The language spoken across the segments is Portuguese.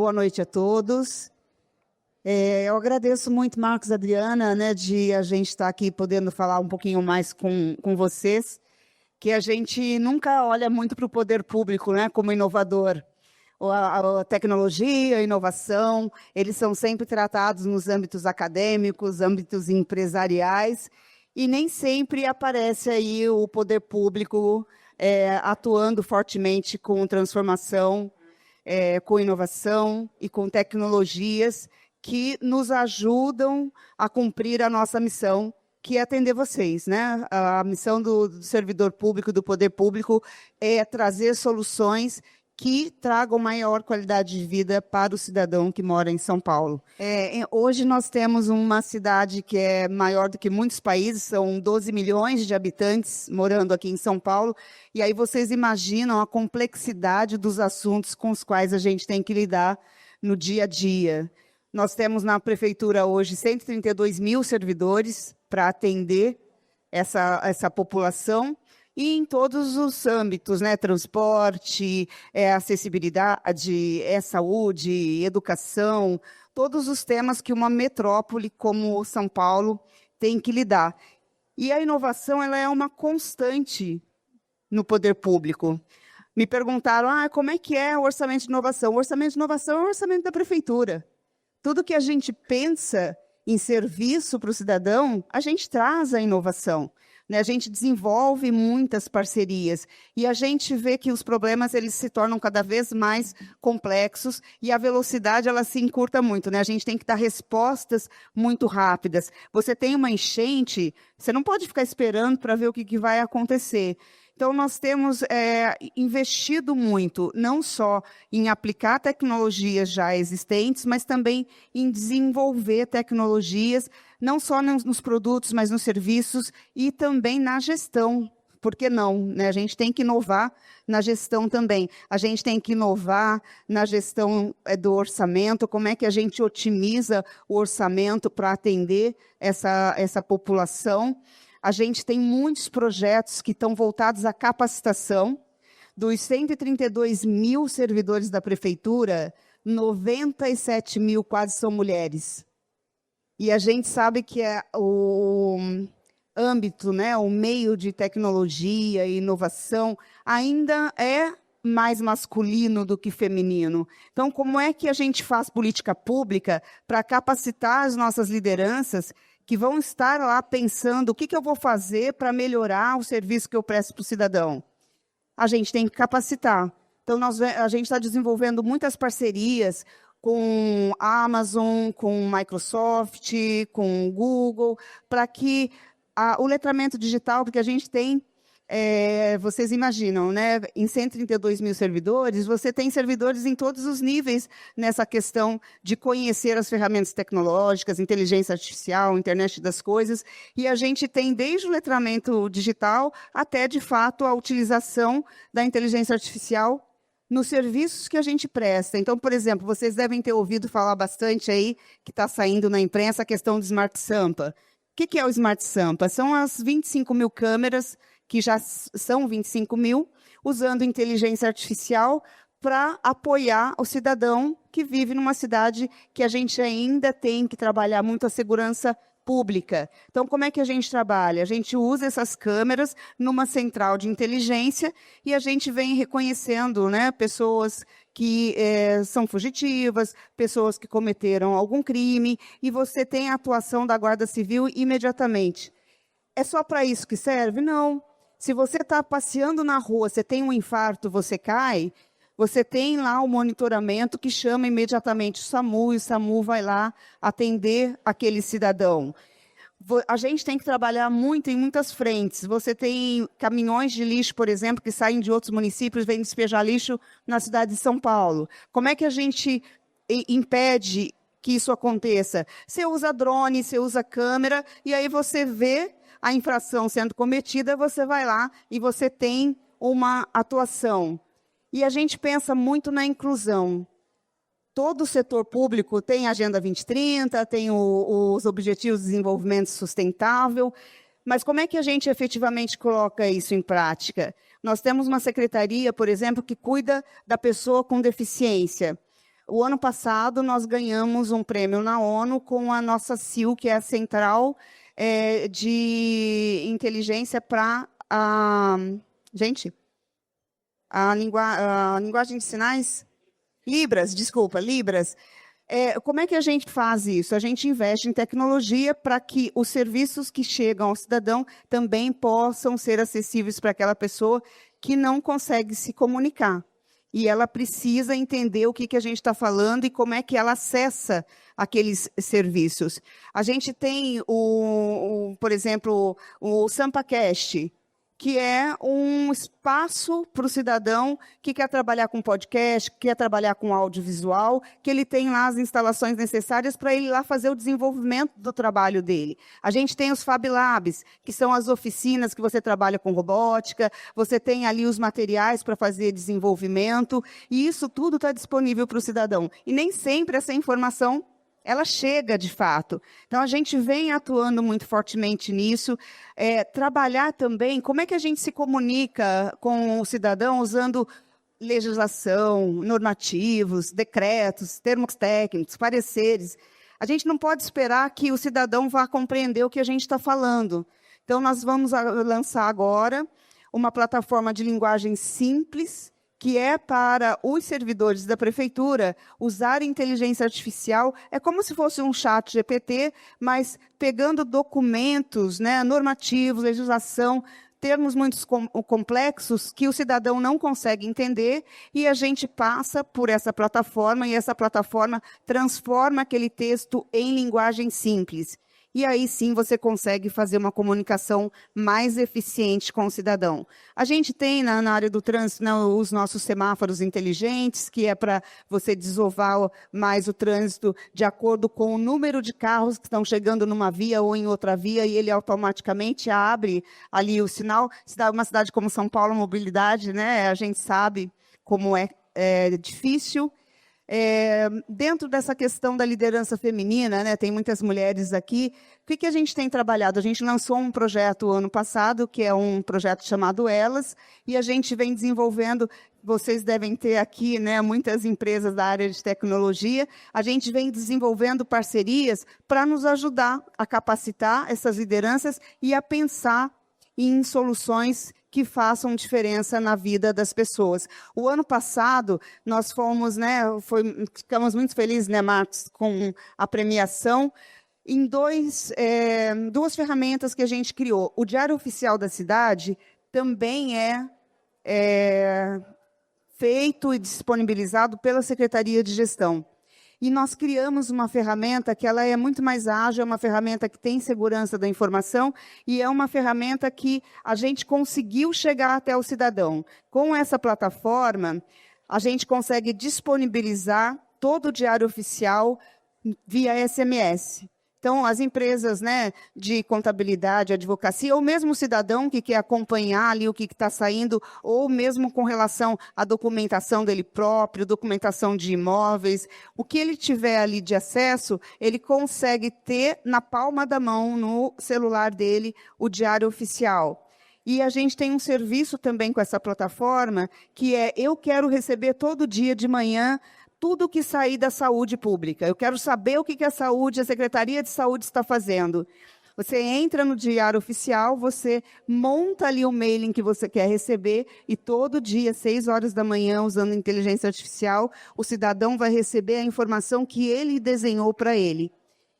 Boa noite a todos. Eu agradeço muito, Marcos e Adriana, né, de a gente estar aqui podendo falar um pouquinho mais com vocês, que a gente nunca olha muito para o poder público, né, como inovador. A tecnologia, a inovação, eles são sempre tratados nos âmbitos acadêmicos, âmbitos empresariais, e nem sempre aparece aí o poder público atuando fortemente com transformação, com inovação e com tecnologias que nos ajudam a cumprir a nossa missão, que é atender vocês, né? A missão do servidor público, do poder público, é trazer soluções que tragam maior qualidade de vida para o cidadão que mora em São Paulo. Hoje nós temos uma cidade que é maior do que muitos países, são 12 milhões de habitantes morando aqui em São Paulo, e aí vocês imaginam a complexidade dos assuntos com os quais a gente tem que lidar no dia a dia. Nós temos na prefeitura hoje 132 mil servidores para atender essa população, e em todos os âmbitos, né? Transporte, acessibilidade, saúde, educação, todos os temas que uma metrópole como São Paulo tem que lidar. E a inovação ela é uma constante no poder público. Me perguntaram, como é que é o orçamento de inovação? O orçamento de inovação é o orçamento da prefeitura. Tudo que a gente pensa em serviço para o cidadão, a gente traz a inovação. A gente desenvolve muitas parcerias e a gente vê que os problemas eles se tornam cada vez mais complexos e a velocidade ela se encurta muito. A gente tem que dar respostas muito rápidas. Você tem uma enchente, você não pode ficar esperando para ver o que vai acontecer. Então, nós temos investido muito, não só em aplicar tecnologias já existentes, mas também em desenvolver tecnologias, não só nos produtos, mas nos serviços e também na gestão. Por que não? A gente tem que inovar na gestão também. A gente tem que inovar na gestão do orçamento, como é que a gente otimiza o orçamento para atender essa população. A gente tem muitos projetos que estão voltados à capacitação. Dos 132 mil servidores da prefeitura, 97 mil quase são mulheres. E a gente sabe que o âmbito, o meio de tecnologia e inovação ainda é mais masculino do que feminino. Então, como é que a gente faz política pública para capacitar as nossas lideranças que vão estar lá pensando o que eu vou fazer para melhorar o serviço que eu presto para o cidadão? A gente tem que capacitar. Então, a gente está desenvolvendo muitas parcerias com a Amazon, com Microsoft, com o Google, para que o letramento digital, porque a gente tem, vocês imaginam, em 132 mil servidores, você tem servidores em todos os níveis nessa questão de conhecer as ferramentas tecnológicas, inteligência artificial, internet das coisas, e a gente tem desde o letramento digital até, de fato, a utilização da inteligência artificial nos serviços que a gente presta. Então, por exemplo, vocês devem ter ouvido falar bastante aí, que está saindo na imprensa, a questão do Smart Sampa. O que é o Smart Sampa? São as 25 mil câmeras, que já são 25 mil, usando inteligência artificial para apoiar o cidadão que vive numa cidade que a gente ainda tem que trabalhar muito a segurança pública. Então, como é que a gente trabalha? A gente usa essas câmeras numa central de inteligência e a gente vem reconhecendo, pessoas que são fugitivas, pessoas que cometeram algum crime, e você tem a atuação da Guarda Civil imediatamente. É só para isso que serve? Não. Se você está passeando na rua, você tem um infarto, você cai, você tem lá o monitoramento que chama imediatamente o SAMU, e o SAMU vai lá atender aquele cidadão. A gente tem que trabalhar muito em muitas frentes. Você tem caminhões de lixo, por exemplo, que saem de outros municípios e vêm despejar lixo na cidade de São Paulo. Como é que a gente impede que isso aconteça? Você usa drone, você usa câmera, e aí você vê a infração sendo cometida, você vai lá e você tem uma atuação. E a gente pensa muito na inclusão. Todo o setor público tem a Agenda 2030, tem os Objetivos de Desenvolvimento Sustentável, mas como é que a gente efetivamente coloca isso em prática? Nós temos uma secretaria, por exemplo, que cuida da pessoa com deficiência. O ano passado, nós ganhamos um prêmio na ONU com a nossa CIL, que é a Central de Inteligência para a... Gente, a linguagem de sinais? Libras, desculpa, Libras. Como é que a gente faz isso? A gente investe em tecnologia para que os serviços que chegam ao cidadão também possam ser acessíveis para aquela pessoa que não consegue se comunicar. E ela precisa entender o que a gente está falando e como é que ela acessa aqueles serviços. A gente tem, por exemplo, o SampaCast, que é um espaço para o cidadão que quer trabalhar com podcast, que quer trabalhar com audiovisual, que ele tem lá as instalações necessárias para ele ir lá fazer o desenvolvimento do trabalho dele. A gente tem os Fab Labs, que são as oficinas que você trabalha com robótica, você tem ali os materiais para fazer desenvolvimento, e isso tudo está disponível para o cidadão. E nem sempre essa informação ela chega de fato. Então, a gente vem atuando muito fortemente nisso. Trabalhar também, como é que a gente se comunica com o cidadão usando legislação, normativos, decretos, termos técnicos, pareceres. A gente não pode esperar que o cidadão vá compreender o que a gente está falando. Então, nós vamos lançar agora uma plataforma de linguagem simples, que é para os servidores da prefeitura usar inteligência artificial, é como se fosse um chat GPT, mas pegando documentos, normativos, legislação, termos muito complexos que o cidadão não consegue entender, e a gente passa por essa plataforma, e essa plataforma transforma aquele texto em linguagem simples. E aí sim você consegue fazer uma comunicação mais eficiente com o cidadão. A gente tem na área do trânsito os nossos semáforos inteligentes, que é para você desovar mais o trânsito de acordo com o número de carros que estão chegando numa via ou em outra via, e ele automaticamente abre ali o sinal. Uma cidade como São Paulo, mobilidade, a gente sabe como é difícil. Dentro dessa questão da liderança feminina, tem muitas mulheres aqui. O que a gente tem trabalhado? A gente lançou um projeto ano passado, que é um projeto chamado Elas, e a gente vem desenvolvendo, vocês devem ter aqui muitas empresas da área de tecnologia, a gente vem desenvolvendo parcerias para nos ajudar a capacitar essas lideranças e a pensar em soluções que façam diferença na vida das pessoas. O ano passado, nós fomos, ficamos muito felizes, Marcos, com a premiação, em duas ferramentas que a gente criou. O Diário Oficial da Cidade também é feito e disponibilizado pela Secretaria de Gestão. E nós criamos uma ferramenta que ela é muito mais ágil, é uma ferramenta que tem segurança da informação e é uma ferramenta que a gente conseguiu chegar até o cidadão. Com essa plataforma, a gente consegue disponibilizar todo o diário oficial via SMS. Então, as empresas de contabilidade, advocacia, ou mesmo o cidadão que quer acompanhar ali o que está saindo, ou mesmo com relação à documentação dele próprio, documentação de imóveis, o que ele tiver ali de acesso, ele consegue ter na palma da mão, no celular dele, o diário oficial. E a gente tem um serviço também com essa plataforma, que eu quero receber todo dia de manhã tudo que sair da saúde pública. Eu quero saber o que a saúde, a Secretaria de Saúde está fazendo. Você entra no Diário Oficial, você monta ali o mailing que você quer receber e todo dia, às 6 horas da manhã, usando inteligência artificial, o cidadão vai receber a informação que ele desenhou para ele.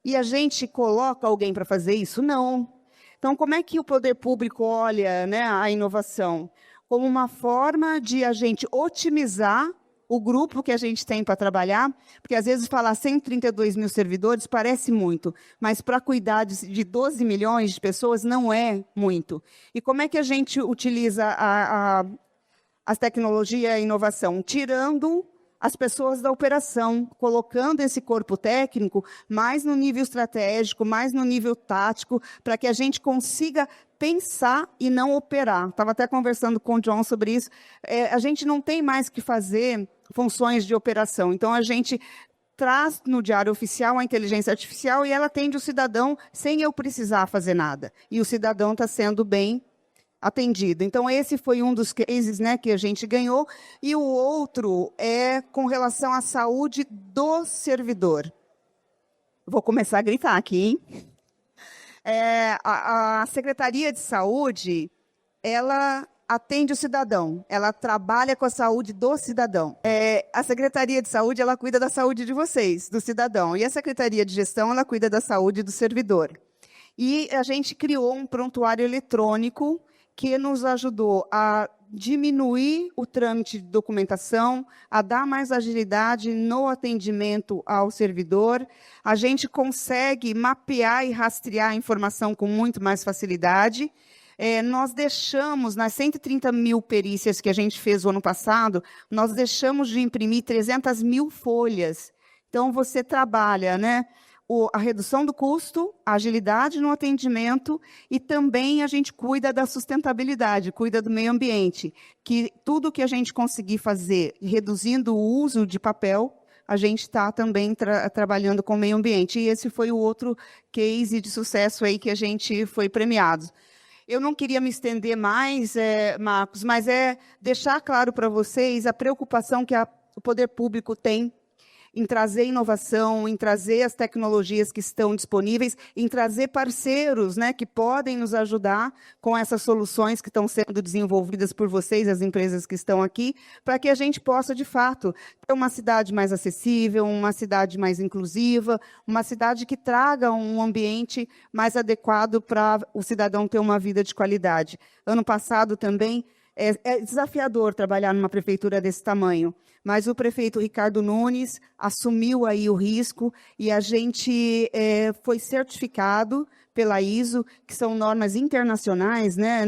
E a gente coloca alguém para fazer isso? Não. Então, como é que o poder público olha a inovação? Como uma forma de a gente otimizar o grupo que a gente tem para trabalhar, porque às vezes falar 132 mil servidores parece muito, mas para cuidar de 12 milhões de pessoas não é muito. E como é que a gente utiliza a tecnologia e a inovação? Tirando as pessoas da operação, colocando esse corpo técnico mais no nível estratégico, mais no nível tático, para que a gente consiga pensar e não operar. Estava até conversando com o John sobre isso. A gente não tem mais que fazer funções de operação. Então, a gente traz no Diário Oficial a inteligência artificial e ela atende o cidadão sem eu precisar fazer nada. E o cidadão está sendo bem atendido. Então, esse foi um dos cases, né, que a gente ganhou. E o outro é com relação à saúde do servidor. Vou começar a gritar aqui, hein? A Secretaria de Saúde, ela atende o cidadão, ela trabalha com a saúde do cidadão. A Secretaria de Saúde, ela cuida da saúde de vocês, do cidadão. E a Secretaria de Gestão, ela cuida da saúde do servidor. E a gente criou um prontuário eletrônico que nos ajudou a diminuir o trâmite de documentação, a dar mais agilidade no atendimento ao servidor. A gente consegue mapear e rastrear a informação com muito mais facilidade. Nós deixamos, nas 130 mil perícias que a gente fez o ano passado, nós deixamos de imprimir 300 mil folhas. Então, você trabalha, né, a redução do custo, a agilidade no atendimento e também a gente cuida da sustentabilidade, cuida do meio ambiente, que tudo que a gente conseguir fazer reduzindo o uso de papel, a gente está também trabalhando com o meio ambiente. E esse foi o outro case de sucesso aí que a gente foi premiado. Eu não queria me estender mais, Marcos, mas deixar claro para vocês a preocupação que o poder público tem em trazer inovação, em trazer as tecnologias que estão disponíveis, em trazer parceiros, né, que podem nos ajudar com essas soluções que estão sendo desenvolvidas por vocês, as empresas que estão aqui, para que a gente possa, de fato, ter uma cidade mais acessível, uma cidade mais inclusiva, uma cidade que traga um ambiente mais adequado para o cidadão ter uma vida de qualidade. Ano passado também, é desafiador trabalhar numa prefeitura desse tamanho, mas o prefeito Ricardo Nunes assumiu aí o risco e a gente foi certificado pela ISO, que são normas internacionais, né?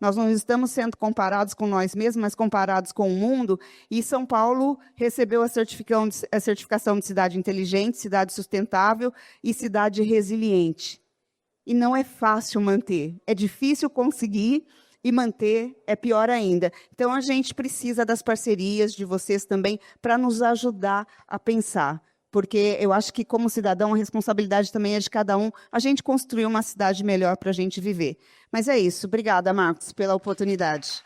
Nós não estamos sendo comparados com nós mesmos, mas comparados com o mundo, e São Paulo recebeu a certificação de cidade inteligente, cidade sustentável e cidade resiliente. E não é fácil manter, é difícil conseguir, e manter é pior ainda. Então, a gente precisa das parcerias de vocês também para nos ajudar a pensar. Porque eu acho que, como cidadão, a responsabilidade também é de cada um, a gente construir uma cidade melhor para a gente viver. Mas é isso. Obrigada, Marcos, pela oportunidade.